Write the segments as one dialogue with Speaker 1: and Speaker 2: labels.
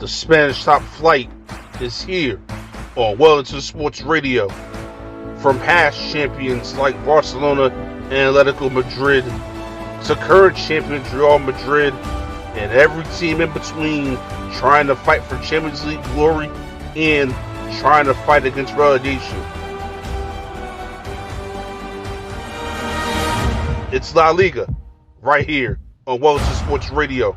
Speaker 1: The Spanish Top Flight is here on Wellington Sports Radio. From past champions like Barcelona and Atletico Madrid to current champions Real Madrid and every team in between trying to fight for Champions League glory and trying to fight against relegation. It's La Liga right here on Wellington Sports Radio.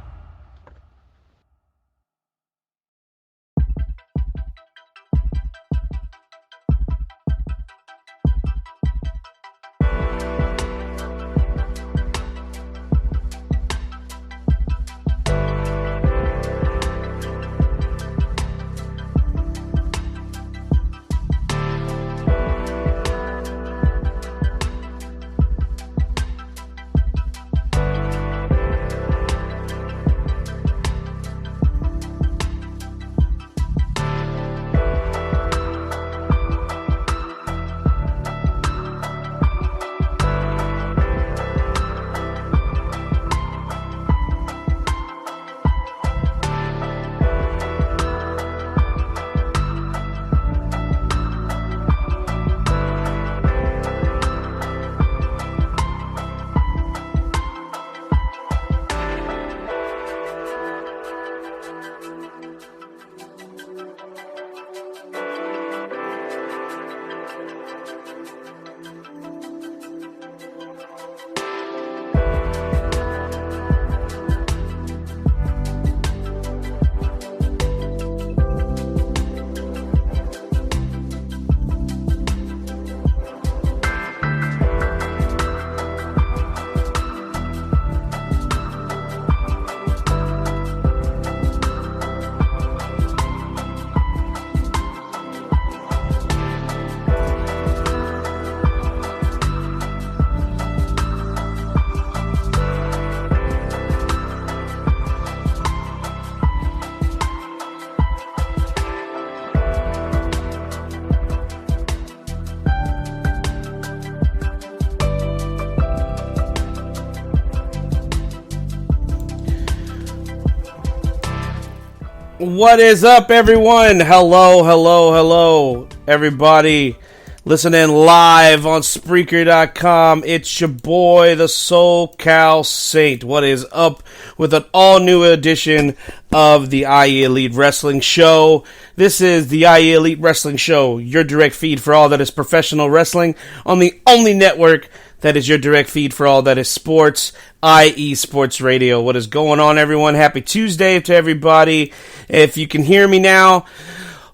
Speaker 2: What is up, everyone? Hello, everybody listening live on Spreaker.com. It's your boy, the SoCal Saint. What is up with an all-new edition of the IE Elite Wrestling Show? This is the IE Elite Wrestling Show, your direct feed for all that is professional wrestling on the only network that is your direct feed for all that is sports, IE Sports Radio. What is going on, everyone? Happy Tuesday to everybody. If you can hear me now,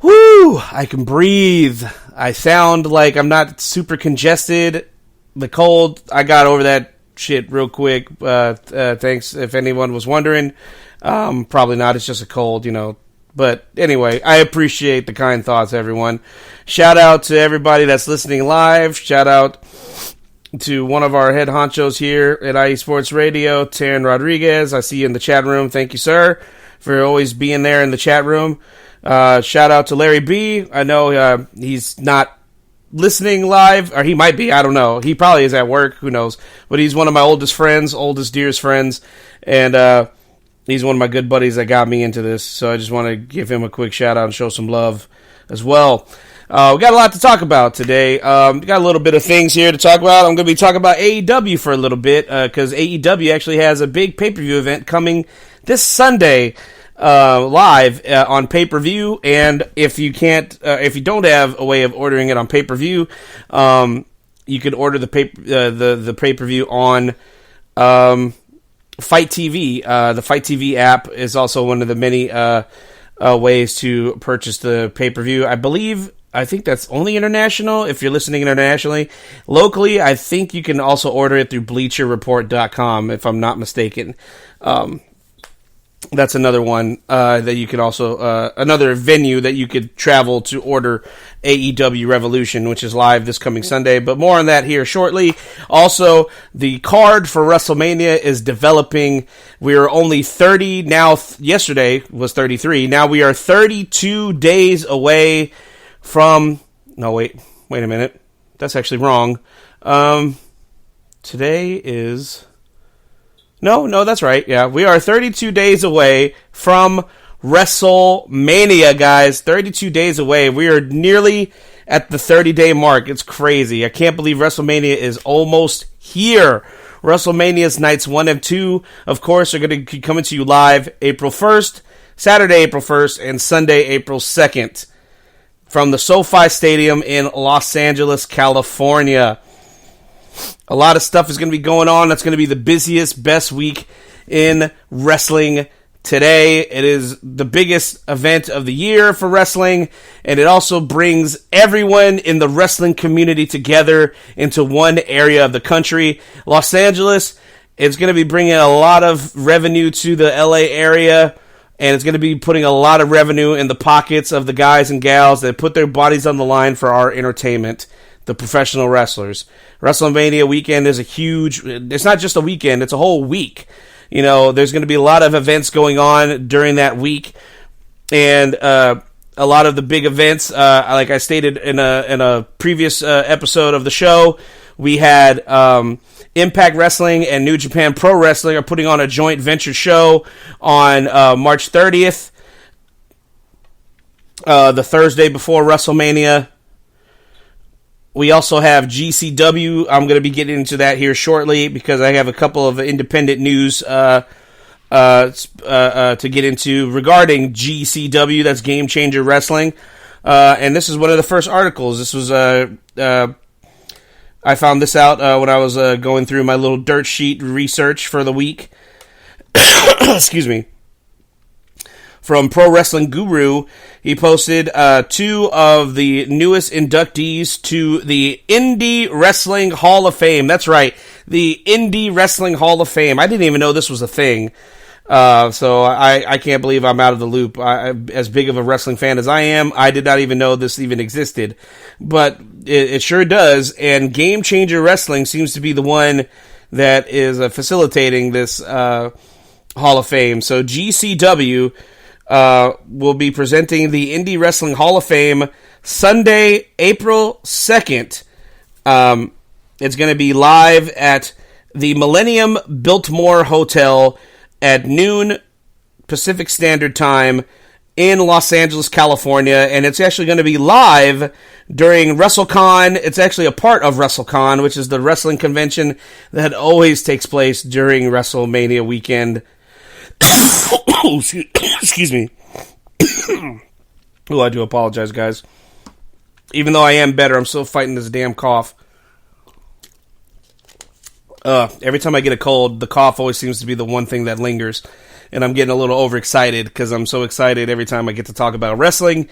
Speaker 2: whoo, I can breathe. I sound like I'm not super congested. The cold, I got over that shit real quick. Thanks if anyone was wondering. Probably not. It's just a cold, you know. But anyway, I appreciate the kind thoughts, everyone. Shout out to everybody that's listening live. Shout out to one of our head honchos here at IE Sports Radio, Taryn Rodriguez. I see you in the chat room. Thank you, sir, for always being there in the chat room. Shout out to Larry B. I know he's not listening live, or he might be. I don't know. He probably is at work. Who knows? But he's one of my oldest friends, dearest friends, and he's one of my good buddies that got me into this. So I just want to give him a quick shout out and show some love as well. We got a lot to talk about today. We got a little bit of things here to talk about. I'm going to be talking about AEW for a little bit because AEW actually has a big pay-per-view event coming this Sunday live on pay-per-view. And if you don't have a way of ordering it on pay-per-view, you could order the pay-per-view on Fight TV. The Fight TV app is also one of the many ways to purchase the pay-per-view. I think that's only international if you're listening internationally. Locally, I think you can also order it through BleacherReport.com, if I'm not mistaken. That's another one that you could also, another venue that you could travel to order AEW Revolution, which is live this coming Sunday. But more on that here shortly. Also, the card for WrestleMania is developing. We are only 30 now. Yesterday was 33. Now we are 32 days away from, no, wait a minute. That's actually wrong. Today is, no, that's right. Yeah, we are 32 days away from WrestleMania, guys. 32 days away. We are nearly at the 30-day mark. It's crazy. I can't believe WrestleMania is almost here. WrestleMania's nights 1 and 2, of course, are going to be coming to you live April 1st, Saturday, April 1st, and Sunday, April 2nd from the SoFi Stadium in Los Angeles, California. A lot of stuff is going to be going on. That's going to be the busiest, best week in wrestling today. It is the biggest event of the year for wrestling, and it also brings everyone in the wrestling community together into one area of the country. Los Angeles is going to be bringing a lot of revenue to the LA area, and it's going to be putting a lot of revenue in the pockets of the guys and gals that put their bodies on the line for our entertainment, the professional wrestlers. WrestleMania weekend is it's not just a weekend, it's a whole week. You know, there's going to be a lot of events going on during that week, and a lot of the big events, like I stated in a previous episode of the show, we had Impact Wrestling and New Japan Pro Wrestling are putting on a joint venture show on March 30th, the Thursday before WrestleMania. We also have GCW. I'm going to be getting into that here shortly because I have a couple of independent news to get into regarding GCW. That's Game Changer Wrestling. And this is one of the first articles. This was I found this out when I was going through my little dirt sheet research for the week. Excuse me. From Pro Wrestling Guru, he posted 2 of the newest inductees to the Indie Wrestling Hall of Fame. That's right, the Indie Wrestling Hall of Fame. I didn't even know this was a thing, so I can't believe I'm out of the loop. As big of a wrestling fan as I am, I did not even know this even existed, but it sure does, and Game Changer Wrestling seems to be the one that is facilitating this Hall of Fame. So GCW will be presenting the Indie Wrestling Hall of Fame Sunday, April 2nd. It's going to be live at the Millennium Biltmore Hotel at noon Pacific Standard Time in Los Angeles, California, and it's actually going to be live during WrestleCon. It's actually a part of WrestleCon, which is the wrestling convention that always takes place during WrestleMania weekend. Excuse me. Oh, I do apologize, guys. Even though I am better, I'm still fighting this damn cough. Every time I get a cold, the cough always seems to be the one thing that lingers. And I'm getting a little overexcited because I'm so excited every time I get to talk about wrestling.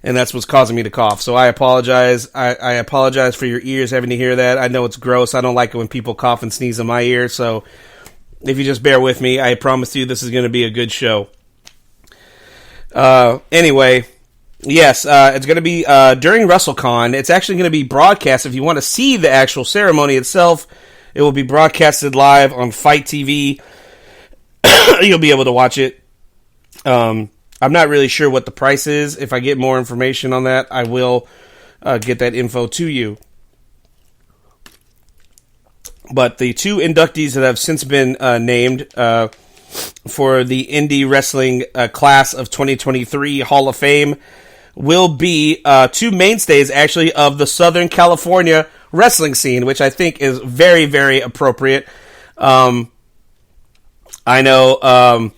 Speaker 2: And that's what's causing me to cough. So I apologize. I apologize for your ears having to hear that. I know it's gross. I don't like it when people cough and sneeze in my ear. So if you just bear with me, I promise you this is going to be a good show. Anyway, yes, it's going to be during WrestleCon. It's actually going to be broadcast. If you want to see the actual ceremony itself, it will be broadcasted live on Fight TV. You'll be able to watch it. I'm not really sure what the price is. If I get more information on that, I will get that info to you. But the 2 inductees that have since been named for the Indie Wrestling class of 2023 Hall of Fame will be 2 mainstays, actually, of the Southern California wrestling scene, which I think is very, very appropriate. I know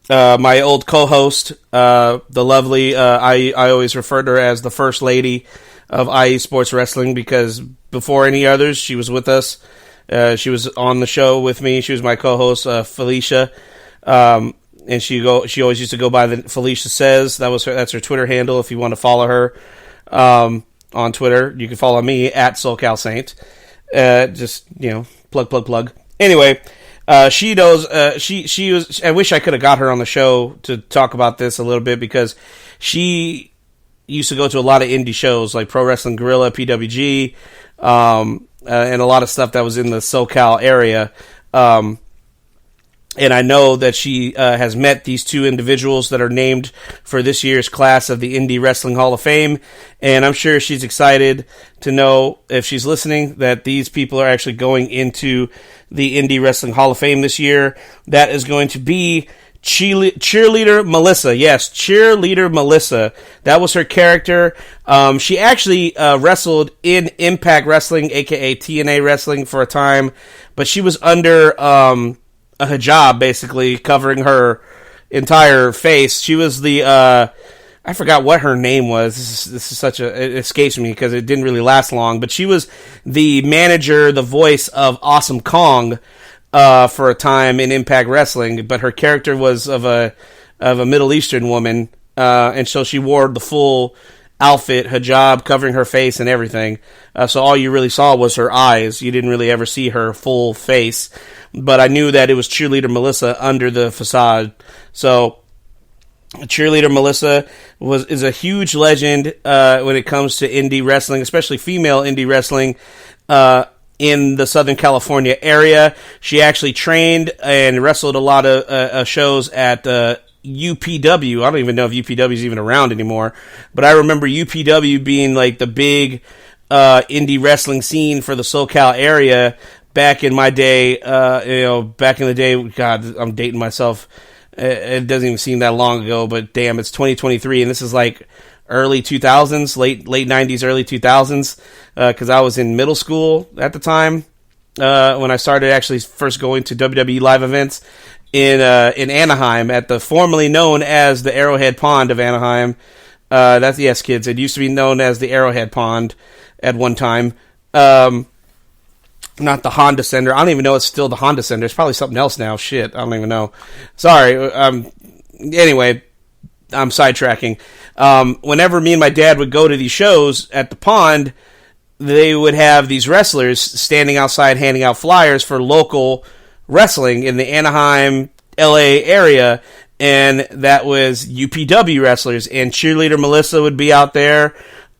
Speaker 2: my old co-host, the lovely, I always referred to her as the First Lady of IE Sports Wrestling because before any others, she was with us. She was on the show with me. She was my co-host, Felicia, and she always used to go by the Felicia Says. That's her Twitter handle. If you want to follow her on Twitter, you can follow me at SoulCalSaint. Just plug. Anyway, she knows. She was. I wish I could have got her on the show to talk about this a little bit because she used to go to a lot of indie shows like Pro Wrestling Guerrilla, PWG. And a lot of stuff that was in the SoCal area. And I know that she has met these 2 individuals that are named for this year's class of the Indie Wrestling Hall of Fame. And I'm sure she's excited to know, if she's listening, that these people are actually going into the Indie Wrestling Hall of Fame this year. That is going to be Cheerleader Melissa. Yes, Cheerleader Melissa. That was her character. She actually wrestled in Impact Wrestling, aka TNA Wrestling, for a time, but she was under a hijab, basically covering her entire face. She was the I forgot what her name was. This is such it escapes me because it didn't really last long. But she was the manager, the voice of Awesome Kong for a time in Impact Wrestling. But her character was of a Middle Eastern woman, and so she wore the full outfit, hijab, covering her face and everything. So all you really saw was her eyes. You didn't really ever see her full face. But I knew that it was Cheerleader Melissa under the facade. So Cheerleader Melissa is a huge legend when it comes to indie wrestling, especially female indie wrestling in the Southern California area. She actually trained and wrestled a lot of shows at UPW. I don't even know if UPW is even around anymore, but I remember UPW being like the big indie wrestling scene for the SoCal area back in my day. Back in the day, God, I'm dating myself. It doesn't even seem that long ago, but damn, it's 2023, and this is like early 2000s, late 90s, early 2000s, because I was in middle school at the time when I started actually first going to WWE live events in Anaheim at the formerly known as the Arrowhead Pond of Anaheim. That's yes, kids. It used to be known as the Arrowhead Pond at one time. Not the Honda Center. I don't even know it's still the Honda Center. It's probably something else now. Shit, I don't even know. Sorry. Anyway, I'm sidetracking. Whenever me and my dad would go to these shows at the pond, they would have these wrestlers standing outside handing out flyers for local wrestling in the Anaheim, LA area, and that was UPW wrestlers, and Cheerleader Melissa would be out there.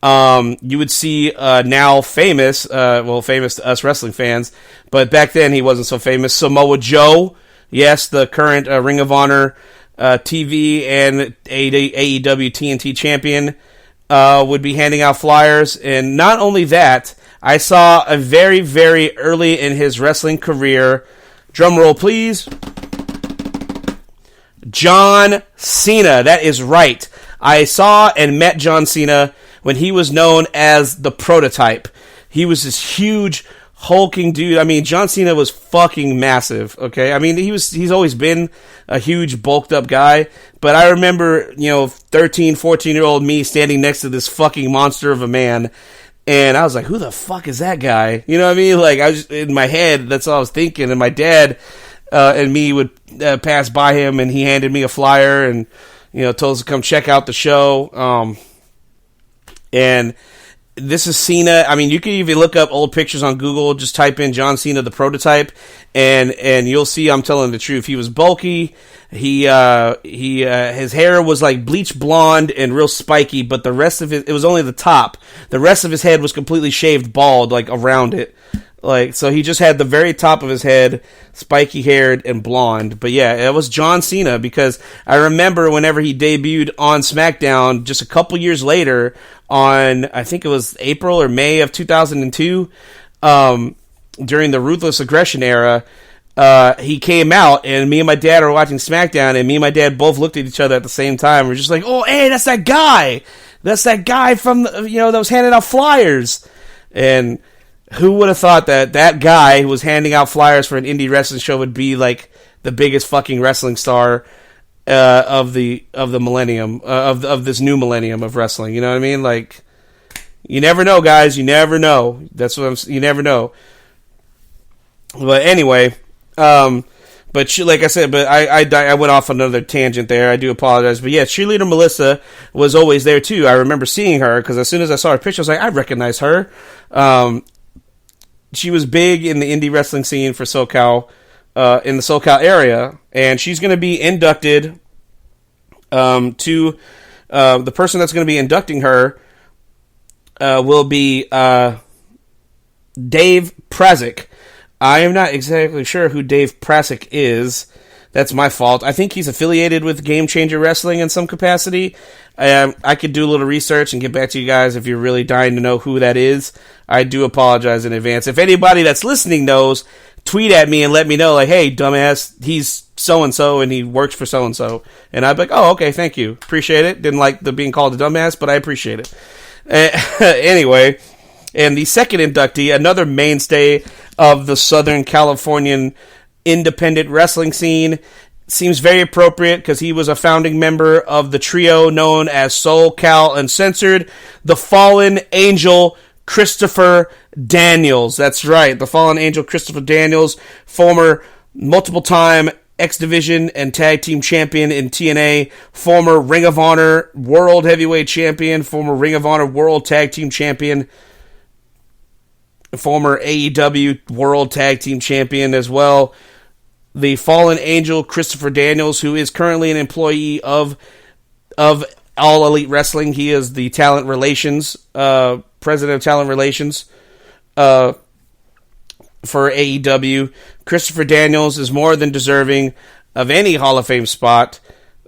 Speaker 2: You would see now famous to us wrestling fans, but back then he wasn't so famous, Samoa Joe, yes, the current Ring of Honor TV and AEW TNT champion, would be handing out flyers. And not only that, I saw a very, very early in his wrestling career, drum roll please, John Cena. That is right. I saw and met John Cena when he was known as the Prototype. He was this huge, hulking dude. I mean, John Cena was fucking massive, okay? I mean, he's always been a huge, bulked up guy, but I remember, 13, 14-year-old me standing next to this fucking monster of a man, and I was like, who the fuck is that guy? You know what I mean? Like, I was in my head, that's all I was thinking, and my dad and me would pass by him, and he handed me a flyer, and, told us to come check out the show, and this is Cena. I mean, you can even look up old pictures on Google. Just type in John Cena, the Prototype, and you'll see I'm telling the truth. He was bulky. His hair was like bleach blonde and real spiky, but the rest of it was only the top. The rest of his head was completely shaved bald, like around it. Like, so he just had the very top of his head, spiky haired and blonde. But yeah, it was John Cena, because I remember whenever he debuted on SmackDown just a couple years later on, I think it was April or May of 2002, during the Ruthless Aggression era, he came out, and me and my dad were watching SmackDown, and me and my dad both looked at each other at the same time. We're just like, oh, hey, that's that guy. That's that guy from, that was handing out flyers. And who would have thought that that guy who was handing out flyers for an indie wrestling show would be like the biggest fucking wrestling star of the millennium, of this new millennium of wrestling? You know what I mean? Like, you never know, guys. You never know. That's what you never know. But anyway, like I said, but I went off on another tangent there. I do apologize. But yeah, Cheerleader Melissa was always there too. I remember seeing her, because as soon as I saw her picture, I was like, I recognize her. She was big in the indie wrestling scene for SoCal, in the SoCal area, and she's going to be inducted to the person that's going to be inducting her will be Dave Prazik. I am not exactly sure who Dave Prazik is. That's my fault. I think he's affiliated with Game Changer Wrestling in some capacity. I could do a little research and get back to you guys if you're really dying to know who that is. I do apologize in advance. If anybody that's listening knows, tweet at me and let me know, like, hey, dumbass, he's so-and-so and he works for so-and-so. And I'd be like, oh, okay, thank you. Appreciate it. Didn't like the being called a dumbass, but I appreciate it. Anyway, and the second inductee, another mainstay of the Southern Californian independent wrestling scene, seems very appropriate because he was a founding member of the trio known as SoCal Uncensored, the Fallen Angel Christopher Daniels. That's right, the Fallen Angel Christopher Daniels, former multiple-time X Division and Tag Team Champion in TNA, former Ring of Honor World Heavyweight Champion, former Ring of Honor World Tag Team Champion, former AEW World Tag Team Champion as well. The Fallen Angel Christopher Daniels, who is currently an employee of All Elite Wrestling. He is the talent relations, president of talent relations for AEW. Christopher Daniels is more than deserving of any Hall of Fame spot.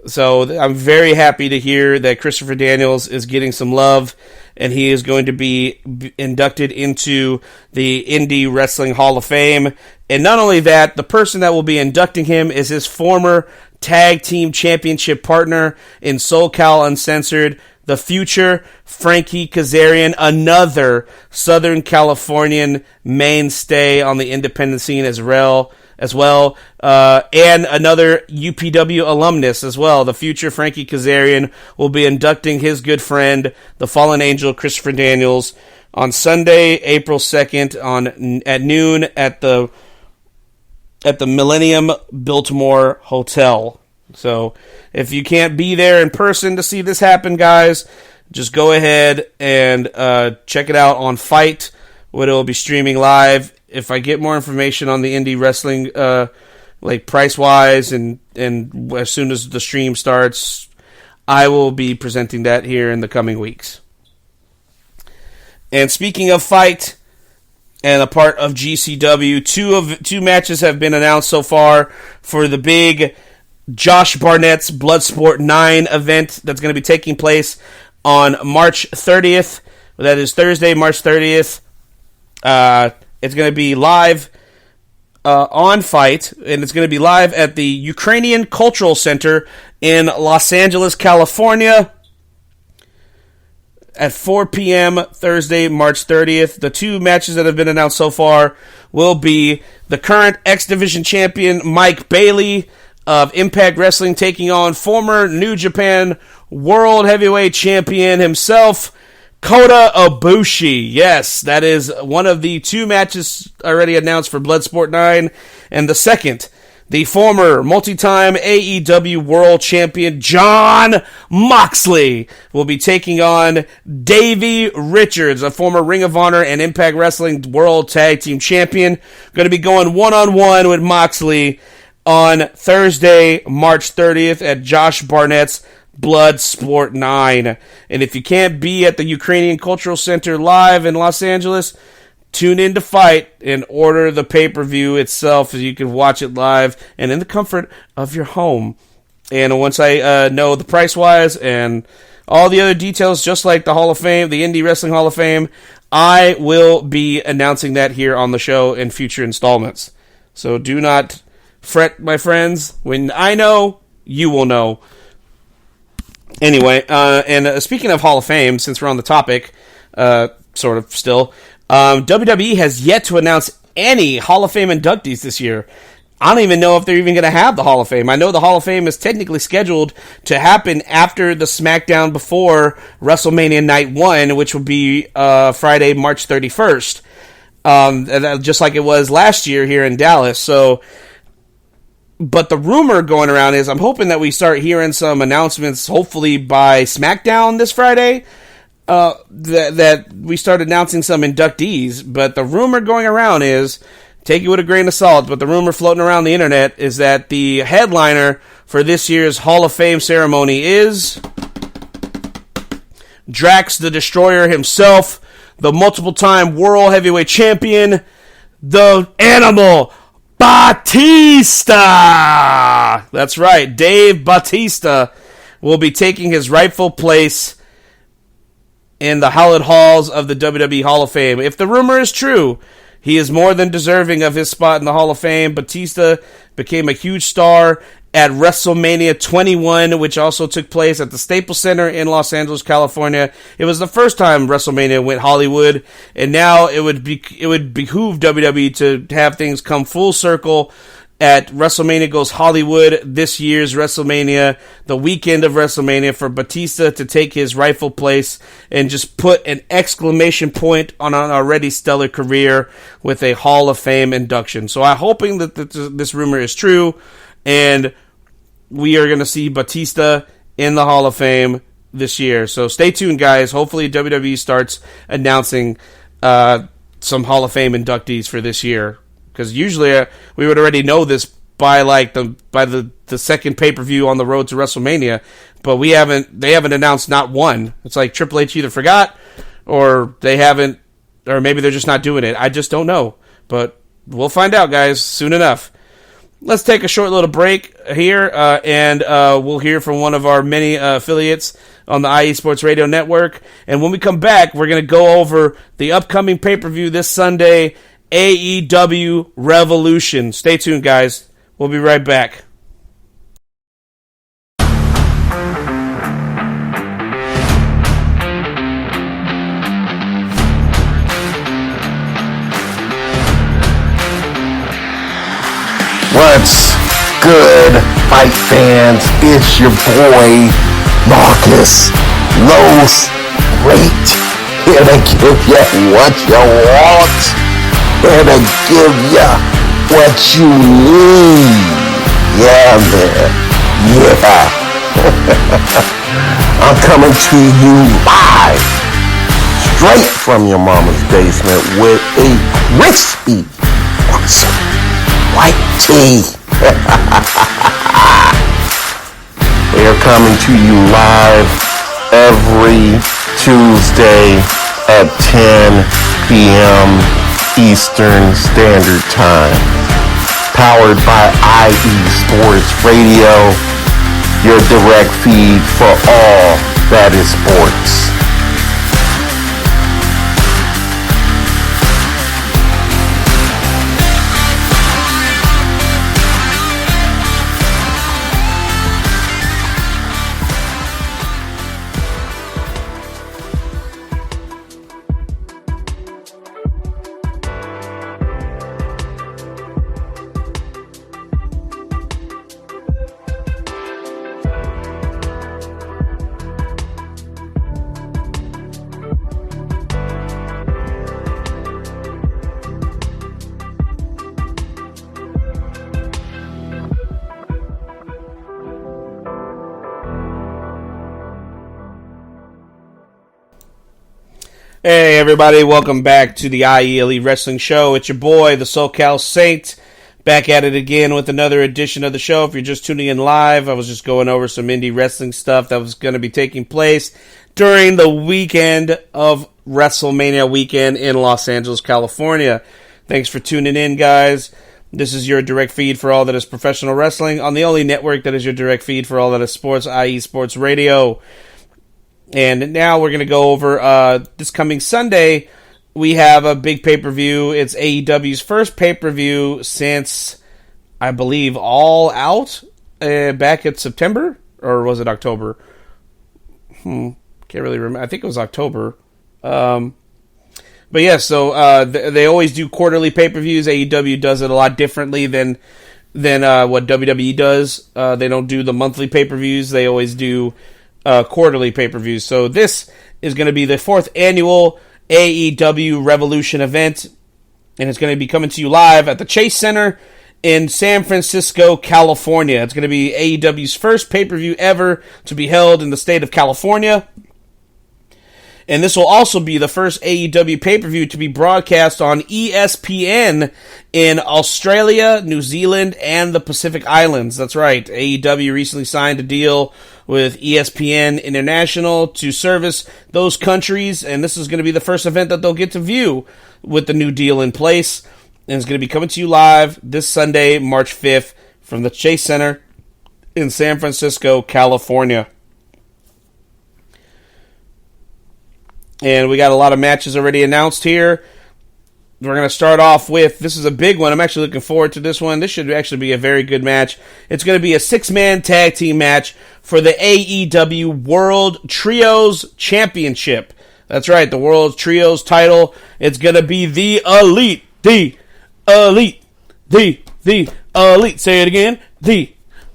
Speaker 2: So I'm very happy to hear that Christopher Daniels is getting some love, and he is going to be inducted into the Indie Wrestling Hall of Fame. And not only that, the person that will be inducting him is his former Tag Team Championship partner in SoCal Uncensored, the future Frankie Kazarian, another Southern Californian mainstay on the independent scene as well, and another UPW alumnus as well. The future Frankie Kazarian will be inducting his good friend, the Fallen Angel Christopher Daniels, on Sunday, April 2nd at noon at the Millennium Biltmore Hotel. So if you can't be there in person to see this happen, guys, just go ahead and check it out on Fight, where it will be streaming live. If I get more information on the indie wrestling, like price-wise, and as soon as the stream starts, I will be presenting that here in the coming weeks. And speaking of Fight, and a part of GCW, two matches have been announced so far for the big Josh Barnett's Bloodsport 9 event that's going to be taking place on March 30th. That is Thursday, March 30th. It's going to be live on Fight, and it's going to be live at the Ukrainian Cultural Center in Los Angeles, California, at 4 p.m. Thursday, March 30th. The two matches that have been announced so far will be the current X Division champion Mike Bailey of Impact Wrestling taking on former New Japan World Heavyweight Champion himself, Kota Ibushi. Yes, that is one of the two matches already announced for Bloodsport 9. And the second, the former multi-time AEW World Champion Jon Moxley will be taking on Davey Richards, a former Ring of Honor and Impact Wrestling World Tag Team Champion. Going to be going one-on-one with Moxley on Thursday, March 30th at Josh Barnett's Bloodsport 9. And if you can't be at the Ukrainian Cultural Center live in Los Angeles, tune in to Fight and order the pay-per-view itself so you can watch it live and in the comfort of your home. And once I know the price-wise and all the other details, just like the Hall of Fame, the Indie Wrestling Hall of Fame, I will be announcing that here on the show in future installments. So do not fret, my friends. When I know, you will know. Anyway, and speaking of Hall of Fame, since we're on the topic, sort of still, WWE has yet to announce any Hall of Fame inductees this year. I don't even know if they're even going to have the Hall of Fame. I know the Hall of Fame is technically scheduled to happen after the SmackDown before WrestleMania Night 1, which will be Friday, March 31st, just like it was last year here in Dallas. So, but the rumor going around is I'm hoping that we start hearing some announcements, hopefully by SmackDown this Friday, that we start announcing some inductees. But the rumor going around is, take it with a grain of salt, but the rumor floating around the internet is that the headliner for this year's Hall of Fame ceremony is Drax the Destroyer himself, the multiple-time World Heavyweight Champion, the Animal Batista! That's right, Dave Batista will be taking his rightful place in the hallowed halls of the WWE Hall of Fame. If the rumor is true, He is more than deserving of his spot in the Hall of Fame. Batista became a huge star at WrestleMania 21, which also took place at the Staples Center in Los Angeles, California. It was the first time WrestleMania went Hollywood, and now it would behoove WWE to have things come full circle at WrestleMania Goes Hollywood, this year's WrestleMania, the weekend of WrestleMania, for Batista to take his rightful place and just put an exclamation point on an already stellar career with a Hall of Fame induction. So I'm hoping that this rumor is true, and we are going to see Batista in the Hall of Fame this year. So stay tuned, guys. Hopefully WWE starts announcing some Hall of Fame inductees for this year, because usually we would already know this by the second pay-per-view on the road to WrestleMania, but they haven't announced not one. It's like Triple H either forgot or they haven't, or maybe they're just not doing it. I just don't know, but we'll find out, guys, soon enough. Let's take a short little break here, and we'll hear from one of our many affiliates on the IE Sports Radio Network. And when we come back, we're going to go over the upcoming pay-per-view this Sunday, AEW Revolution. Stay tuned, guys. We'll be right back.
Speaker 3: What's good, fight fans? It's your boy, Marcus Los Great, here to give you what you want, here to give you what you need. Yeah, man. Yeah. I'm coming to you live, straight from your mama's basement with a crispy, awesome white tea. We are coming to you live every Tuesday at 10 p.m. Eastern Standard Time. Powered by IE Sports Radio, your direct feed for all that is sports.
Speaker 2: Hey everybody, welcome back to the IE Elite Wrestling Show. It's your boy, the SoCal Saint, back at it again with another edition of the show. If you're just tuning in live, I was just going over some indie wrestling stuff that was going to be taking place during the weekend of WrestleMania weekend in Los Angeles, California. Thanks for tuning in, guys. This is your direct feed for all that is professional wrestling on the only network that is your direct feed for all that is sports, IE Sports Radio. And now we're going to go over this coming Sunday. We have a big pay-per-view. It's AEW's first pay-per-view since, I believe, All Out back in September? Or was it October? Can't really remember. I think it was October. But yeah, so they always do quarterly pay-per-views. AEW does it a lot differently than what WWE does. They don't do the monthly pay-per-views. They always do quarterly pay-per-views. So this is going to be the 4th annual AEW Revolution event, and it's going to be coming to you live at the Chase Center in San Francisco, California. It's going to be AEW's first pay-per-view ever to be held in the state of California. And this will also be the first AEW pay-per-view to be broadcast on ESPN in Australia, New Zealand, and the Pacific Islands. That's right. AEW recently signed a deal with ESPN International to service those countries, and this is going to be the first event that they'll get to view with the new deal in place. And it's going to be coming to you live this Sunday, March 5th, from the Chase Center in San Francisco, California. And we got a lot of matches already announced here. we're going to start off with, this is a big one. I'm actually looking forward to this one. This should actually be a very good match. It's going to be a 6-man tag team match for the AEW World Trios Championship. That's right, the World Trios title. It's going to be the Elite. The Elite. The Elite. Say it again. The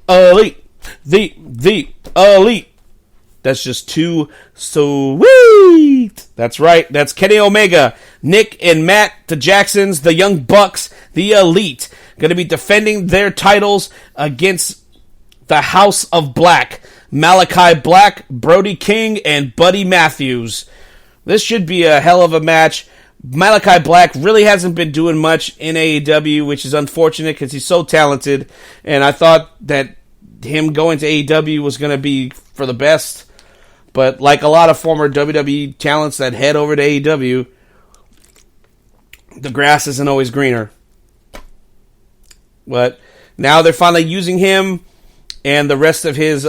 Speaker 2: Elite. The Elite. That's just too sweet. That's right. That's Kenny Omega, Nick and Matt, the Jacksons, the Young Bucks, the Elite. Going to be defending their titles against the House of Black. Malachi Black, Brody King, and Buddy Matthews. This should be a hell of a match. Malachi Black really hasn't been doing much in AEW, which is unfortunate because he's so talented. And I thought that him going to AEW was going to be for the best. But like a lot of former WWE talents that head over to AEW, the grass isn't always greener. But now they're finally using him and the rest of his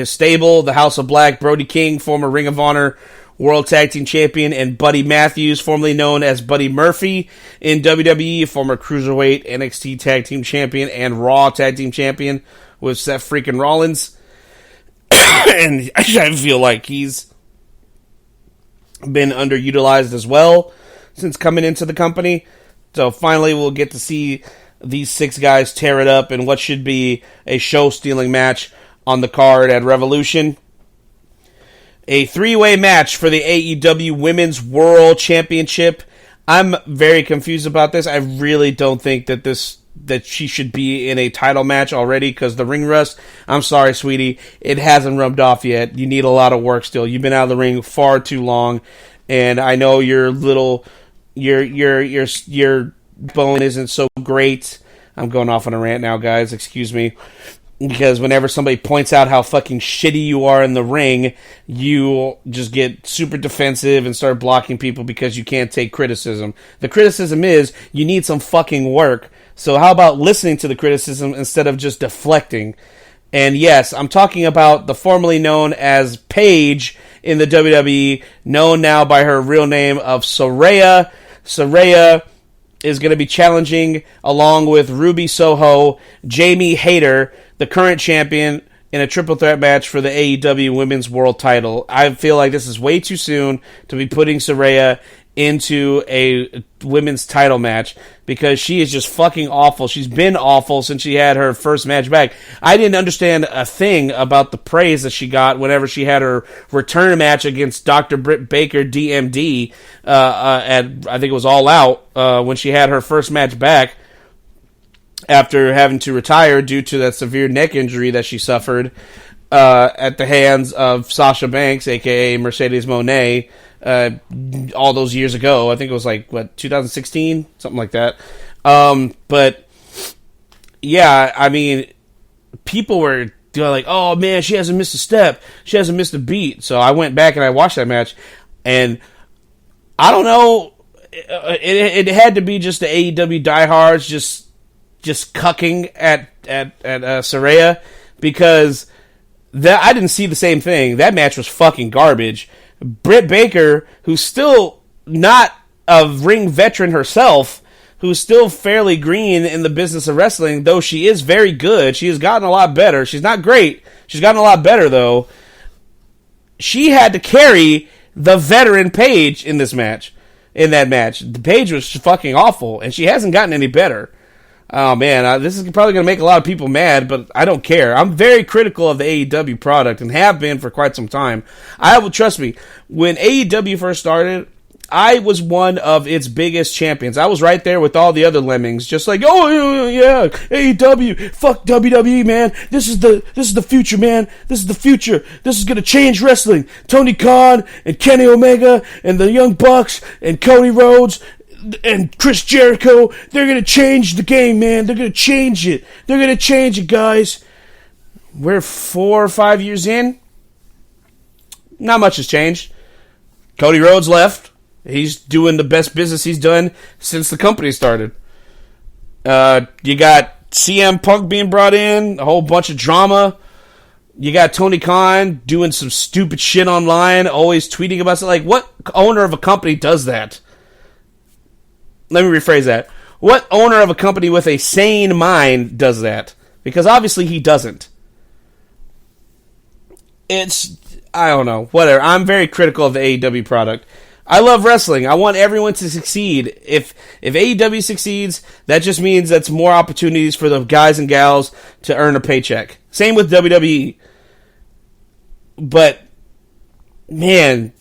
Speaker 2: stable, the House of Black, Brody King, former Ring of Honor World Tag Team Champion, and Buddy Matthews, formerly known as Buddy Murphy in WWE, former Cruiserweight NXT Tag Team Champion and Raw Tag Team Champion with Seth freaking Rollins. And I feel like he's been underutilized as well since coming into the company. So finally we'll get to see these 6 guys tear it up in what should be a show-stealing match on the card at Revolution. A 3-way match for the AEW Women's World Championship. I'm very confused about this. I really don't think that she should be in a title match already because the ring rust, I'm sorry, sweetie, it hasn't rubbed off yet. You need a lot of work still. You've been out of the ring far too long, and I know your bone isn't so great. I'm going off on a rant now, guys. Excuse me. Because whenever somebody points out how fucking shitty you are in the ring, you just get super defensive and start blocking people because you can't take criticism. The criticism is you need some fucking work. So how about listening to the criticism instead of just deflecting? And yes, I'm talking about the formerly known as Paige in the WWE, known now by her real name of Saraya. Saraya is going to be challenging along with Ruby Soho, Jamie Hayter, the current champion, in a triple threat match for the AEW Women's World title. I feel like this is way too soon to be putting Saraya into a women's title match because she is just fucking awful. She's been awful since she had her first match back. I didn't understand a thing about the praise that she got whenever she had her return match against Dr. Britt Baker, DMD, at, I think it was All Out, when she had her first match back after having to retire due to that severe neck injury that she suffered at the hands of Sasha Banks, a.k.a. Mercedes Moné, all those years ago. I think it was 2016? Something like that. But, yeah, I mean, people were like, oh, man, she hasn't missed a step. She hasn't missed a beat. So I went back and I watched that match, and I don't know, it had to be just the AEW diehards just cucking at Saraya, because I didn't see the same thing. That match was fucking garbage. Britt Baker, who's still not a ring veteran herself, who's still fairly green in the business of wrestling, though she is very good. She has gotten a lot better. She's not great. She's gotten a lot better, though. She had to carry the veteran Paige in that match. The Paige was fucking awful, and she hasn't gotten any better. Oh, man, this is probably going to make a lot of people mad, but I don't care. I'm very critical of the AEW product and have been for quite some time. Trust me, when AEW first started, I was one of its biggest champions. I was right there with all the other lemmings, just like, oh, yeah, AEW, fuck WWE, man. This is the future, man. This is the future. This is going to change wrestling. Tony Khan and Kenny Omega and the Young Bucks and Cody Rhodes and Chris Jericho, they're going to change the game, man. They're going to change it. They're going to change it, guys. We're 4 or 5 years in. Not much has changed. Cody Rhodes left. He's doing the best business he's done since the company started. You got CM Punk being brought in, a whole bunch of drama. You got Tony Khan doing some stupid shit online, always tweeting about it. Like, what owner of a company does that? let me rephrase that. What owner of a company with a sane mind does that? Because obviously he doesn't. I don't know, whatever. I'm very critical of the AEW product. I love wrestling. I want everyone to succeed. If AEW succeeds, that just means that's more opportunities for the guys and gals to earn a paycheck. Same with WWE. But, man,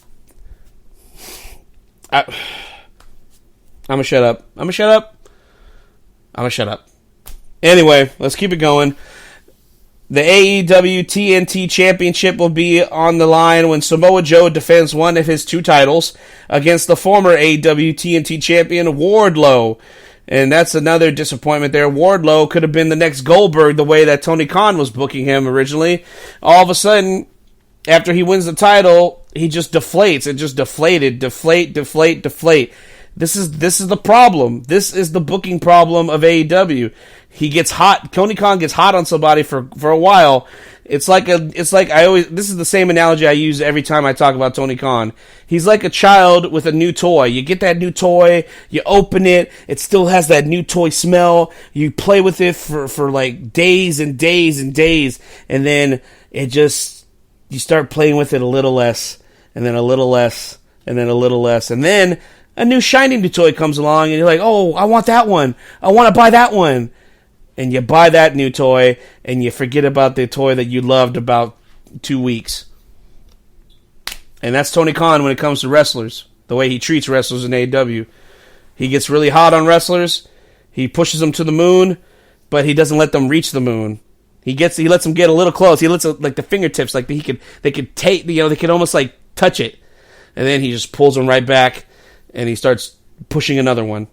Speaker 2: I'm going to shut up. Anyway, let's keep it going. The AEW TNT Championship will be on the line when Samoa Joe defends one of his 2 titles against the former AEW TNT champion Wardlow. And that's another disappointment there. Wardlow could have been the next Goldberg the way that Tony Khan was booking him originally. All of a sudden, after he wins the title, he just deflates. It just deflate. This is the problem. This is the booking problem of AEW. He gets hot. Tony Khan gets hot on somebody for a while. This is the same analogy I use every time I talk about Tony Khan. He's like a child with a new toy. You get that new toy, you open it, it still has that new toy smell. You play with it for like days and days and days, and then you start playing with it a little less, and then a little less, and then a little less, and then a new shiny new toy comes along, and you're like, oh, I want that one. I want to buy that one. And you buy that new toy, and you forget about the toy that you loved about 2 weeks. And that's Tony Khan when it comes to wrestlers, the way he treats wrestlers in AEW. He gets really hot on wrestlers. He pushes them to the moon, but he doesn't let them reach the moon. He lets them get a little close. He lets like the fingertips, like they could take, they could almost like touch it, and then he just pulls them right back, and he starts pushing another one.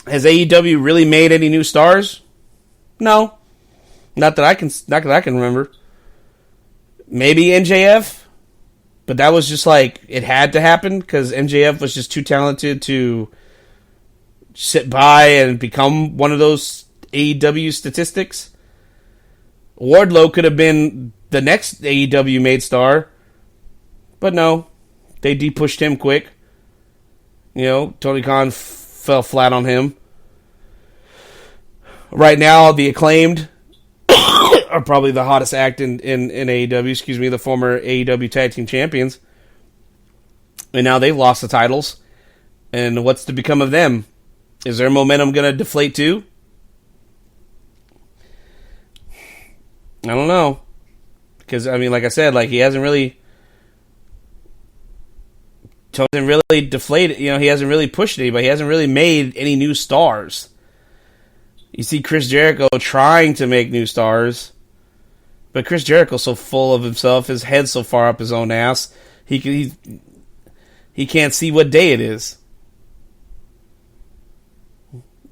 Speaker 2: Has AEW really made any new stars? No. Not that I can remember. Maybe MJF, but that was just like it had to happen because MJF was just too talented to sit by and become one of those AEW statistics. Wardlow could have been the next AEW made star, but no, they de-pushed him quick. Tony Khan fell flat on him. Right now, the Acclaimed are probably the hottest act in AEW. The former AEW Tag Team Champions. And now they've lost the titles. And what's to become of them? Is their momentum going to deflate too? I don't know. Because, like I said, he hasn't really deflated. He hasn't really pushed anybody. He hasn't really made any new stars. You see Chris Jericho trying to make new stars, but Chris Jericho's so full of himself, his head's so far up his own ass, he can't see what day it is.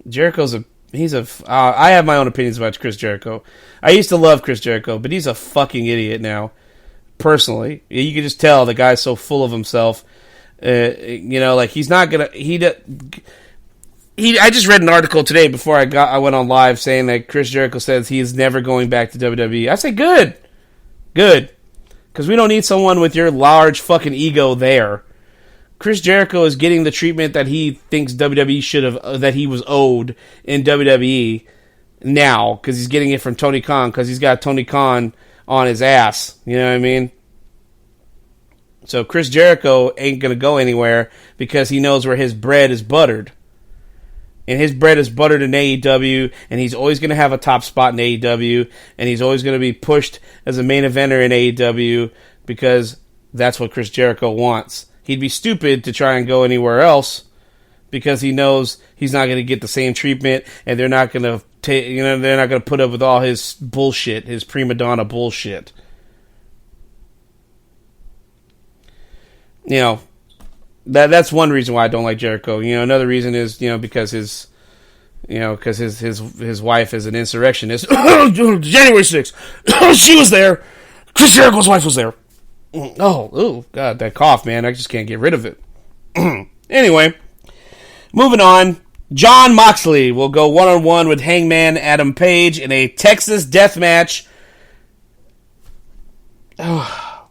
Speaker 2: I have my own opinions about Chris Jericho. I used to love Chris Jericho, but he's a fucking idiot now. Personally, you can just tell the guy's so full of himself. He's not gonna. I just read an article today before I went on live saying that Chris Jericho says he is never going back to WWE. I say good, because we don't need someone with your large fucking ego there. Chris Jericho is getting the treatment that he thinks WWE that he was owed in WWE now, because he's getting it from Tony Khan, because he's got Tony Khan on his ass. You know what I mean? So Chris Jericho ain't gonna go anywhere because he knows where his bread is buttered. And his bread is buttered in AEW, and he's always going to have a top spot in AEW, and he's always going to be pushed as a main eventer in AEW because that's what Chris Jericho wants. He'd be stupid to try and go anywhere else because he knows he's not going to get the same treatment, and they're not going to they're not going to put up with all his bullshit, his prima donna bullshit. That's one reason why I don't like Jericho. Another reason is, because his wife is an insurrectionist. January 6th, she was there. Chris Jericho's wife was there. Oh, God, that cough, man. I just can't get rid of it. Anyway, moving on. Jon Moxley will go one-on-one with Hangman Adam Page in a Texas death match. A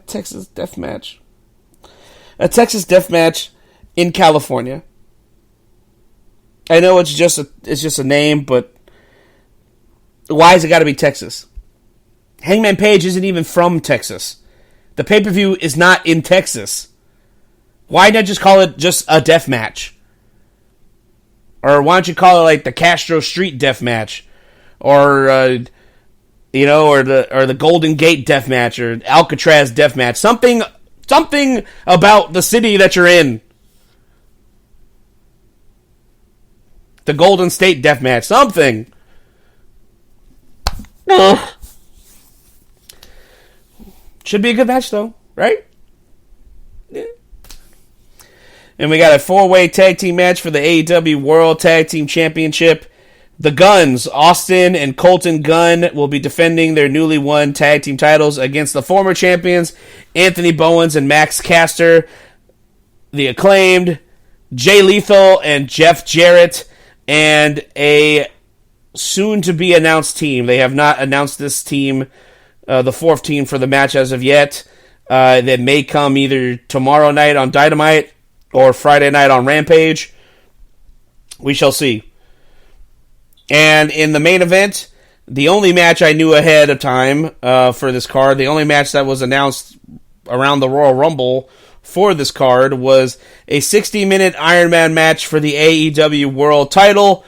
Speaker 2: Texas death match in California. I know it's just a name, but why has it got to be Texas? Hangman Page isn't even from Texas. The pay-per-view is not in Texas. Why not just call it just a death match? Or why don't you call it like the Castro Street death match? Or, or the Golden Gate death match, or Alcatraz death match. Something about the city that you're in. The Golden State death match. Something. Should be a good match, though, right? Yeah. And we got a 4-way tag team match for the AEW World Tag Team Championship. The Guns, Austin and Colton Gunn, will be defending their newly won tag team titles against the former champions, Anthony Bowens and Max Caster. The Acclaimed, Jay Lethal and Jeff Jarrett, and a soon-to-be-announced team. They have not announced this team, the fourth team for the match as of yet. That may come either tomorrow night on Dynamite or Friday night on Rampage. We shall see. And in the main event, the only match I knew ahead of time for this card, the only match that was announced around the Royal Rumble for this card was a 60-minute Iron Man match for the AEW World title.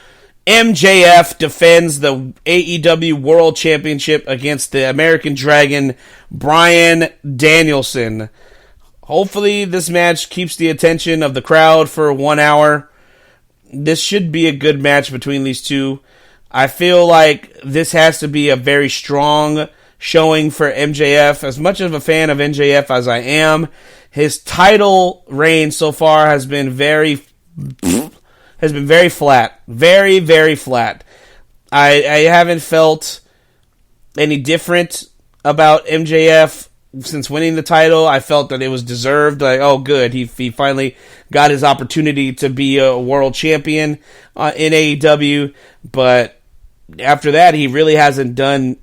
Speaker 2: MJF defends the AEW World Championship against the American Dragon, Bryan Danielson. Hopefully this match keeps the attention of the crowd for 1 hour. This should be a good match between these two. I feel like this has to be a very strong showing for MJF. As much of a fan of MJF as I am, his title reign so far has been very flat. Very, very flat. I haven't felt any different about MJF since winning the title. I felt that it was deserved. Like, oh, good. He finally got his opportunity to be a world champion in AEW. But after that, he really hasn't done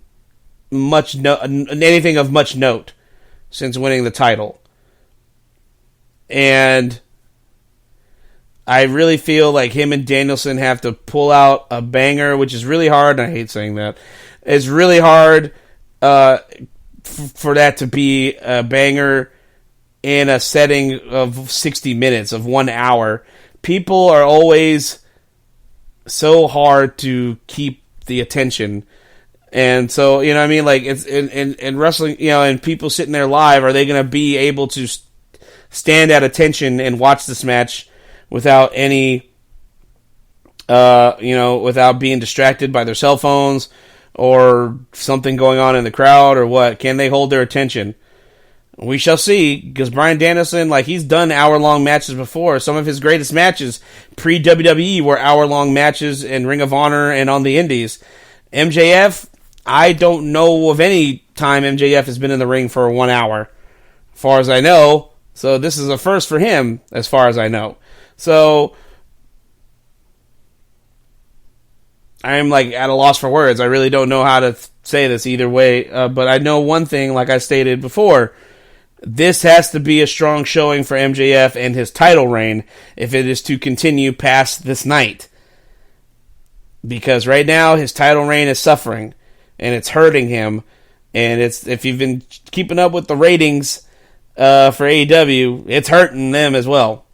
Speaker 2: anything of much note since winning the title. And I really feel like him and Danielson have to pull out a banger, which is really hard. And I hate saying that. It's really hard for that to be a banger in a setting of 60 minutes, of 1 hour. People are always so hard to keep the attention. And so, you know what I mean? Like, it's in wrestling, you know, and people sitting there live, are they going to be able to stand at attention and watch this match without any, without being distracted by their cell phones or something going on in the crowd or what? Can they hold their attention? We shall see, because Bryan Danielson, like, he's done hour-long matches before. Some of his greatest matches pre-WWE were hour-long matches in Ring of Honor and on the Indies. MJF, I don't know of any time MJF has been in the ring for 1 hour, as far as I know. So this is a first for him, as far as I know. So I'm like at a loss for words. I really don't know how to say this either way. But I know one thing, like I stated before, this has to be a strong showing for MJF and his title reign if it is to continue past this night. Because right now his title reign is suffering and it's hurting him. And it's, if you've been keeping up with the ratings for AEW, it's hurting them as well.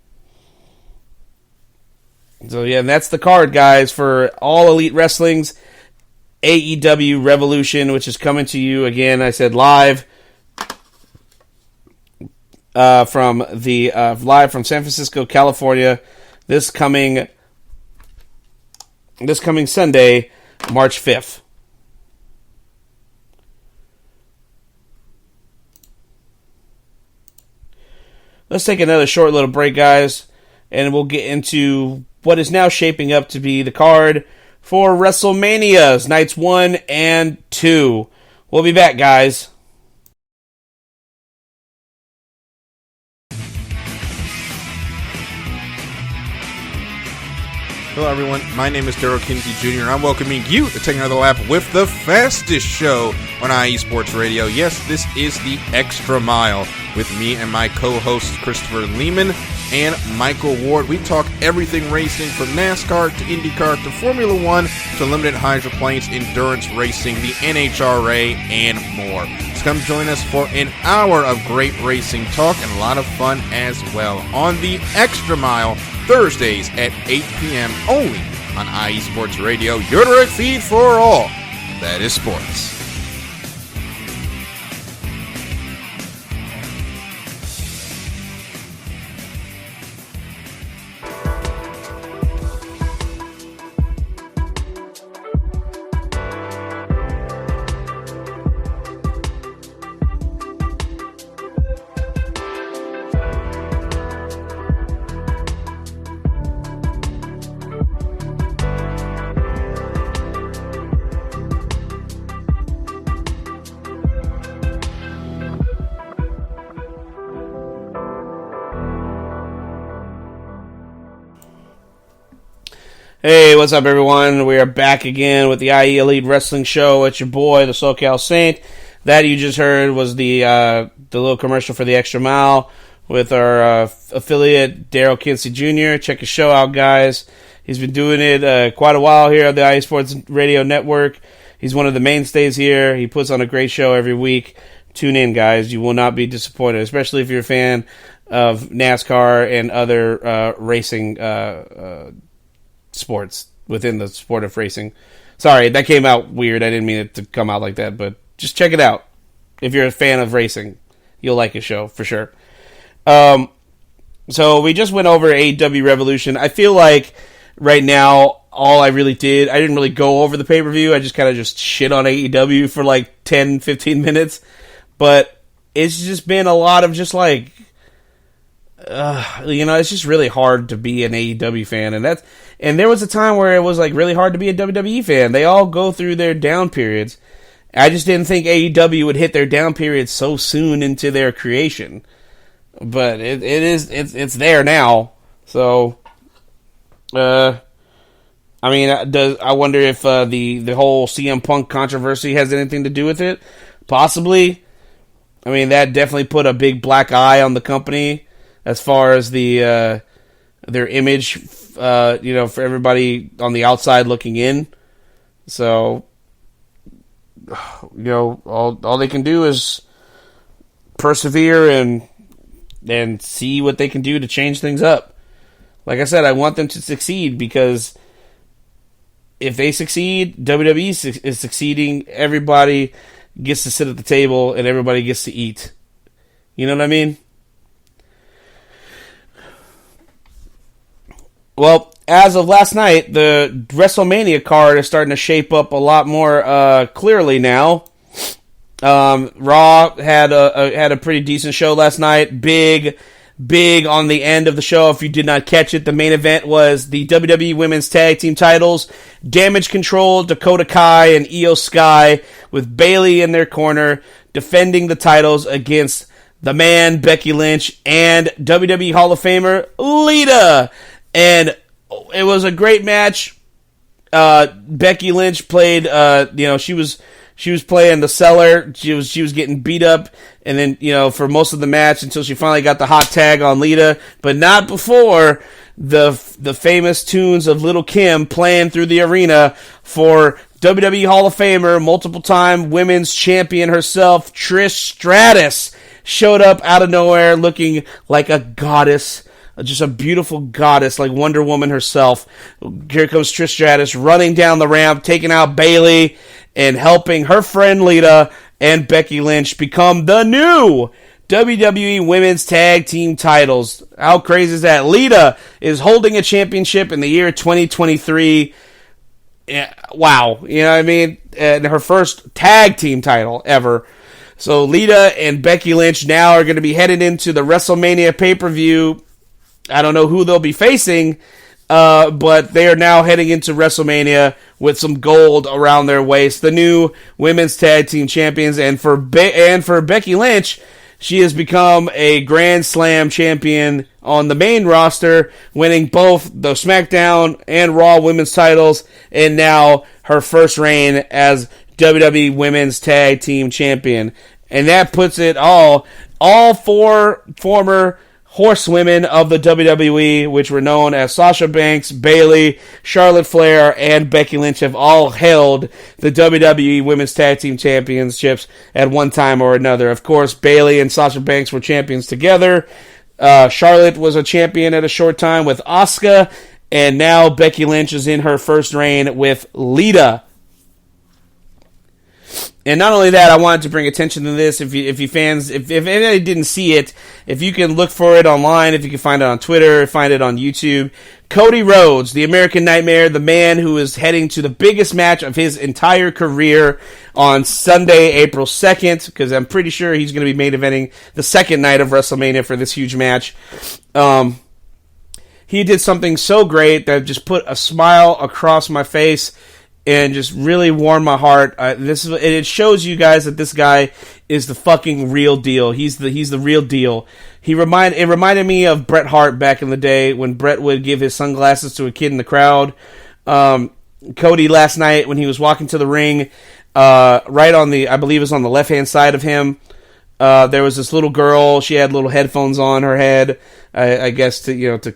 Speaker 2: So yeah, that's the card, guys, for All Elite Wrestling's AEW Revolution, which is coming to you again. I said live from San Francisco, California, this coming Sunday, March 5th. Let's take another short little break, guys, and we'll get into what is now shaping up to be the card for WrestleMania's Nights 1 and 2. We'll be back, guys.
Speaker 4: Hello, everyone. My name is Daryl Kinsey Jr., and I'm welcoming you to take another lap with the fastest show on IE Sports Radio. Yes, this is the Extra Mile with me and my co-host Christopher Lehman. and Michael Ward. We talk everything racing from NASCAR to IndyCar to Formula One to limited hydroplanes, endurance racing, the NHRA, and more. So come join us for an hour of great racing talk and a lot of fun as well on the Extra Mile, Thursdays at 8 p.m. only on IE Sports Radio, your direct feed for all that is sports.
Speaker 2: Hey, what's up, everyone? We are back again with the IE Elite Wrestling Show. It's your boy, the SoCal Saint. That you just heard was the little commercial for the Extra Mile with our affiliate, Daryl Kinsey Jr. Check his show out, guys. He's been doing it quite a while here on the IE Sports Radio Network. He's one of the mainstays here. He puts on a great show every week. Tune in, guys. You will not be disappointed, especially if you're a fan of NASCAR and other racing sports within the sport of racing. Sorry, that came out weird. I didn't mean it to come out like that, but just check it out. If you're a fan of racing, you'll like his show for sure. So we just went over AEW Revolution. I feel like right now all I really did, I didn't really go over the pay-per-view. I just kind of just shit on AEW for like 10, 15 minutes. But it's just been a lot of just like, it's just really hard to be an AEW fan, and there was a time where it was like really hard to be a WWE fan. They all go through their down periods. I just didn't think AEW would hit their down period so soon into their creation, but it's there now. So, I wonder if the whole CM Punk controversy has anything to do with it. Possibly. I mean, that definitely put a big black eye on the company as far as their image, for everybody on the outside looking in. So, all they can do is persevere and see what they can do to change things up. Like I said, I want them to succeed, because if they succeed, WWE is succeeding. Everybody gets to sit at the table and everybody gets to eat. You know what I mean? Well, as of last night, the WrestleMania card is starting to shape up a lot more clearly now. Raw had a pretty decent show last night. Big on the end of the show. If you did not catch it, the main event was the WWE Women's Tag Team titles. Damage Control, Dakota Kai, and Io Sky, with Bayley in their corner, defending the titles against the man, Becky Lynch, and WWE Hall of Famer, Lita. And it was a great match. Becky Lynch played, she was playing the seller. She was getting beat up, and then, for most of the match until she finally got the hot tag on Lita, but not before the famous tunes of Little Kim playing through the arena for WWE Hall of Famer, multiple-time women's champion herself, Trish Stratus, showed up out of nowhere looking like a goddess. Just a beautiful goddess, like Wonder Woman herself. Here comes Trish Stratus running down the ramp, taking out Bayley, and helping her friend Lita and Becky Lynch become the new WWE Women's Tag Team titles. How crazy is that? Lita is holding a championship in the year 2023. Wow. You know what I mean? And her first tag team title ever. So Lita and Becky Lynch now are going to be headed into the WrestleMania pay-per-view. I don't know who they'll be facing, but they are now heading into WrestleMania with some gold around their waist. The new women's tag team champions, and for Becky Lynch, she has become a Grand Slam champion on the main roster, winning both the SmackDown and Raw women's titles, and now her first reign as WWE Women's Tag Team Champion. And that puts it all four former horsewomen of the WWE, which were known as Sasha Banks, Bayley, Charlotte Flair, and Becky Lynch, have all held the WWE Women's Tag Team Championships at one time or another. Of course, Bayley and Sasha Banks were champions together. Charlotte was a champion at a short time with Asuka, and now Becky Lynch is in her first reign with Lita. And not only that, I wanted to bring attention to this. If anybody didn't see it, if you can look for it online, if you can find it on Twitter, find it on YouTube. Cody Rhodes, the American Nightmare, the man who is heading to the biggest match of his entire career on Sunday, April 2nd, because I'm pretty sure he's going to be main eventing the second night of WrestleMania for this huge match. He did something so great that just put a smile across my face and just really warmed my heart. It shows you guys that this guy is the fucking real deal. He's the real deal. It reminded me of Bret Hart back in the day when Bret would give his sunglasses to a kid in the crowd. Cody last night when he was walking to the ring, right on I believe it was on the left hand side of him. There was this little girl. She had little headphones on her head. I guess to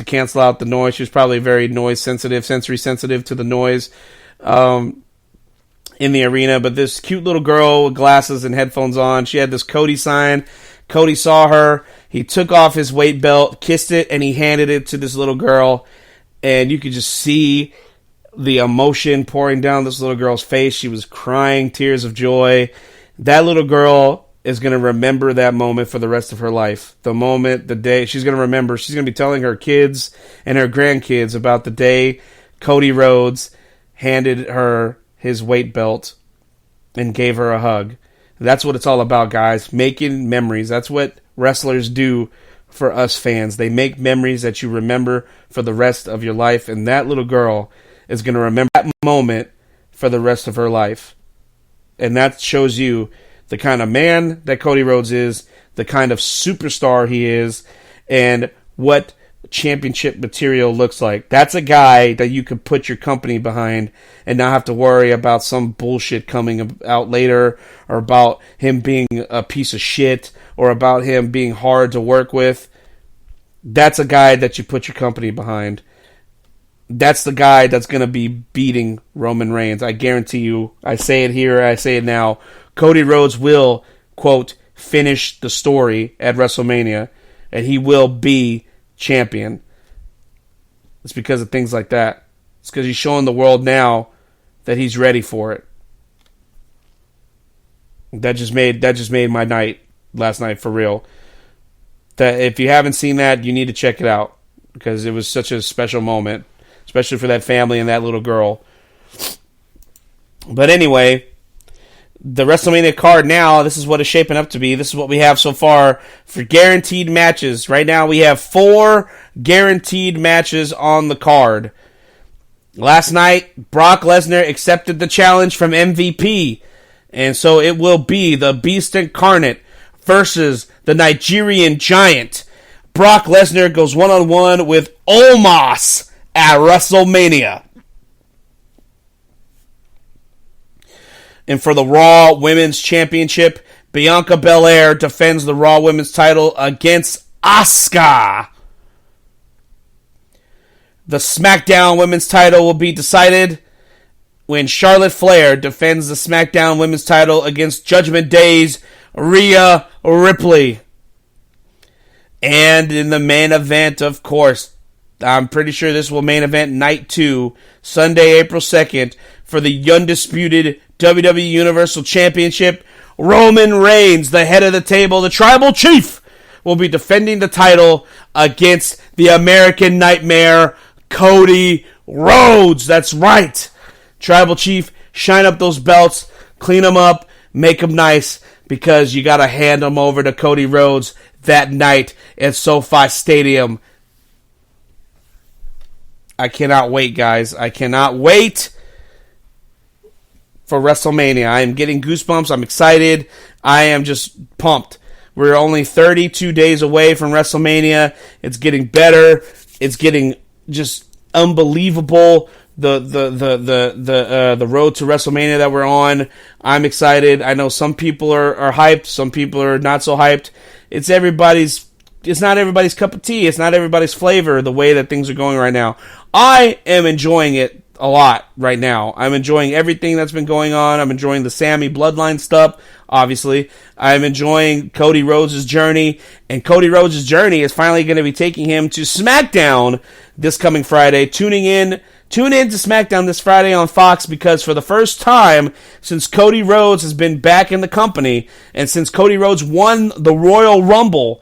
Speaker 2: cancel out the noise. She was probably very sensory sensitive to the noise in the arena. But this cute little girl with glasses and headphones on, she had this Cody sign. Cody saw her. He took off his weight belt, kissed it, and he handed it to this little girl. And you could just see the emotion pouring down this little girl's face. She was crying tears of joy. That little girl is going to remember that moment for the rest of her life. The day, she's going to remember. She's going to be telling her kids and her grandkids about the day Cody Rhodes handed her his weight belt and gave her a hug. That's what it's all about, guys. Making memories. That's what wrestlers do for us fans. They make memories that you remember for the rest of your life. And that little girl is going to remember that moment for the rest of her life. And that shows you the kind of man that Cody Rhodes is, the kind of superstar he is, and what championship material looks like. That's a guy that you could put your company behind and not have to worry about some bullshit coming out later, or about him being a piece of shit, or about him being hard to work with. That's a guy that you put your company behind. That's the guy that's going to be beating Roman Reigns. I guarantee you. I say it here, I say it now. Cody Rhodes will, quote, finish the story at WrestleMania, and he will be champion. It's because of things like that. It's because he's showing the world now that he's ready for it. That just made my night last night, for real. That if you haven't seen that, you need to check it out, because it was such a special moment, especially for that family and that little girl. But anyway, the WrestleMania card now, this is what it's shaping up to be. This is what we have so far for guaranteed matches. Right now we have 4 guaranteed matches on the card. Last night, Brock Lesnar accepted the challenge from MVP. And so it will be the Beast Incarnate versus the Nigerian Giant. Brock Lesnar goes one-on-one with Omos at WrestleMania. And for the Raw Women's Championship, Bianca Belair defends the Raw Women's title against Asuka. The SmackDown Women's title will be decided when Charlotte Flair defends the SmackDown Women's title against Judgment Day's Rhea Ripley. And in the main event, of course, I'm pretty sure this will main event night 2, Sunday, April 2nd, for the undisputed WWE Universal Championship. Roman Reigns, the head of the table, the Tribal Chief, will be defending the title against the American Nightmare, Cody Rhodes. That's right. Tribal Chief, shine up those belts, clean them up, make them nice, because you got to hand them over to Cody Rhodes that night at SoFi Stadium. I cannot wait, guys. I cannot wait for WrestleMania. I am getting goosebumps. I'm excited. I am just pumped. We're only 32 days away from WrestleMania. It's getting better. It's getting just unbelievable. The road to WrestleMania that we're on. I'm excited. I know some people are hyped. Some people are not so hyped. It's everybody's it's not everybody's cup of tea. It's not everybody's flavor, the way that things are going right now. I am enjoying it a lot right now. I'm enjoying everything that's been going on. I'm enjoying the Sammy bloodline stuff, obviously. I'm enjoying Cody Rhodes' journey, and Cody Rhodes' journey is finally going to be taking him to SmackDown this coming Friday. Tune in to SmackDown this Friday on Fox, because for the first time since Cody Rhodes has been back in the company, and since Cody Rhodes won the Royal Rumble,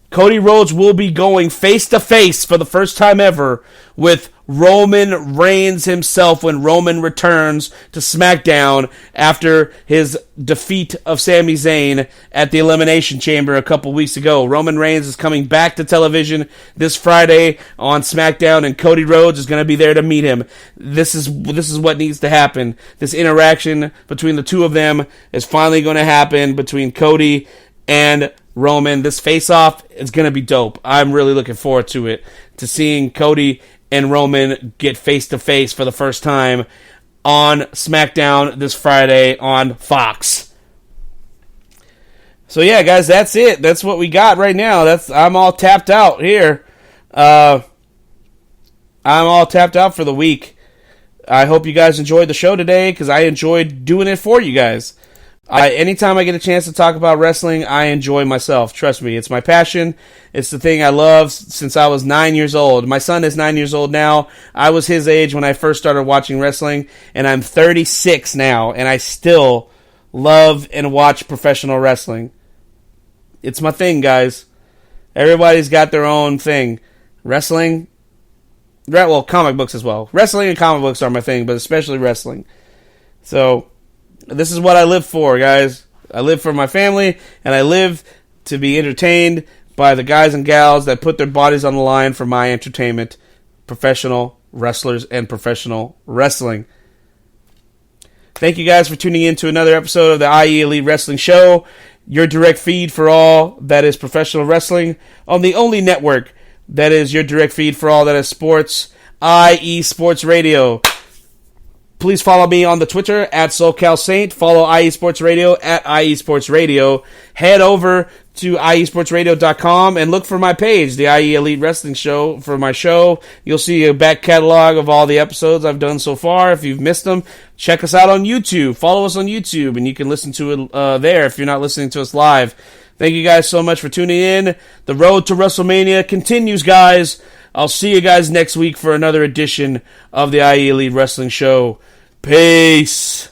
Speaker 2: Cody Rhodes will be going face-to-face for the first time ever with Roman Reigns himself when Roman returns to SmackDown after his defeat of Sami Zayn at the Elimination Chamber a couple weeks ago. Roman Reigns is coming back to television this Friday on SmackDown, and Cody Rhodes is going to be there to meet him. This is what needs to happen. This interaction between the two of them is finally going to happen, between Cody and Roman. This face-off is going to be dope. I'm really looking forward to it, to seeing Cody and Roman get face-to-face for the first time on SmackDown this Friday on Fox. So yeah, guys, that's it. That's what we got right now. I'm all tapped out here. I'm all tapped out for the week. I hope you guys enjoyed the show today, because I enjoyed doing it for you guys. Anytime I get a chance to talk about wrestling, I enjoy myself. Trust me, it's my passion. It's the thing I love since I was 9 years old. My son is 9 years old now. I was his age when I first started watching wrestling, and I'm 36 now, and I still love and watch professional wrestling. It's my thing, guys. Everybody's got their own thing. Wrestling, well, comic books as well. Wrestling and comic books are my thing, but especially wrestling. So this is what I live for, guys. I live for my family, and I live to be entertained by the guys and gals that put their bodies on the line for my entertainment. Professional wrestlers and professional wrestling. Thank you guys for tuning in to another episode of the IE Elite Wrestling Show, your direct feed for all that is professional wrestling on the only network that is your direct feed for all that is sports, IE Sports Radio. Please follow me on the Twitter at SoCalSaint. Follow IE Sports Radio at IE Sports Radio. Head over to IESportsRadio.com and look for my page, the IE Elite Wrestling Show, for my show. You'll see a back catalog of all the episodes I've done so far. If you've missed them, check us out on YouTube. Follow us on YouTube, and you can listen to it there if you're not listening to us live. Thank you guys so much for tuning in. The road to WrestleMania continues, guys. I'll see you guys next week for another edition of the IE Elite Wrestling Show. Peace.